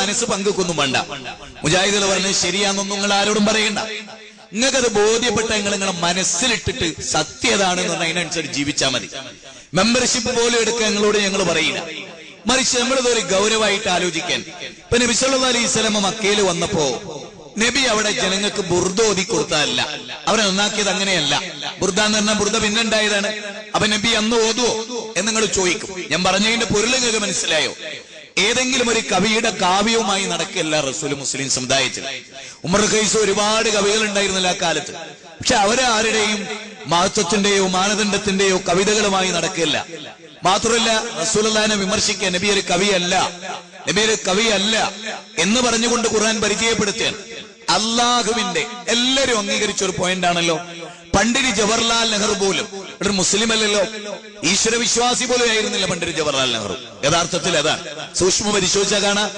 മനസ്സ് പങ്കുക്കൊന്നും വേണ്ട. മുജാഹിദുകൾ പറഞ്ഞത് ശരിയാണെന്നൊന്നും നിങ്ങൾ ആരോടും പറയണ്ട. നിങ്ങൾക്കത് ബോധ്യപ്പെട്ട നിങ്ങളെ മനസ്സിലിട്ടിട്ട് സത്യതാണെന്ന് പറഞ്ഞാൽ അതിനനുസരിച്ച് ജീവിച്ചാൽ മതി. മെമ്പർഷിപ്പ് പോലും എടുക്കാൻ ഞങ്ങളോട് ഞങ്ങൾ പറയില്ല. മറിച്ച് നമ്മളിതൊരു ഗൗരവമായിട്ട് ആലോചിക്കാൻ. ഇപ്പൊ നബി സല്ലല്ലാഹു അലൈഹി വസല്ലം മക്കയിൽ വന്നപ്പോ നബി അവിടെ ജനങ്ങൾക്ക് ബുർദ ഓതി കൊടുത്തതല്ല, അവരെ നന്നാക്കിയത് അങ്ങനെയല്ല. ബുർദ എന്ന് പറഞ്ഞാൽ ബുർദ പിന്നെ ഉണ്ടായതാണ്. അപ്പൊ നബി അന്ന് ഓതുവോ എന്ന് നിങ്ങൾ ചോദിക്കും. ഞാൻ പറഞ്ഞതിന്റെ പൊരുൾ നിങ്ങൾക്ക് മനസ്സിലായോ? ഏതെങ്കിലും ഒരു കവിയുടെ കാവ്യവുമായി നടക്കില്ല റസൂൽ മുസ്ലിം സമുദായത്തിൽ. ഉമർ ഖൈസ് ഒരുപാട് കവികൾ ഉണ്ടായിരുന്നില്ല ആ കാലത്ത്. പക്ഷെ അവരാരുടെയും മഹത്വത്തിന്റെയോ മാനദണ്ഡത്തിന്റെയോ കവിതകളുമായി നടക്കില്ല. മാത്രമല്ല റസൂലുള്ളാഹിനെ വിമർശിക്കാൻ നബി ഒരു കവിയല്ല, നബി ഒരു കവിയല്ല എന്ന് പറഞ്ഞുകൊണ്ട് ഖുർആൻ പരിചയപ്പെടുത്താൻ അള്ളാഹുവിന്റെ എല്ലാവരും അംഗീകരിച്ച ഒരു പോയിന്റ് ആണല്ലോ. പണ്ഡിറ്റ് ജവഹർലാൽ നെഹ്റു പോലും ഒരു മുസ്ലിം അല്ലല്ലോ, ഈശ്വര വിശ്വാസി പോലും ആയിരുന്നില്ല പണ്ഡിറ്റ് ജവഹർലാൽ നെഹ്റു. യഥാർത്ഥത്തിൽ അതാണ്. സൂക്ഷ്മ പരിശോധിച്ചാൽ കാണാം.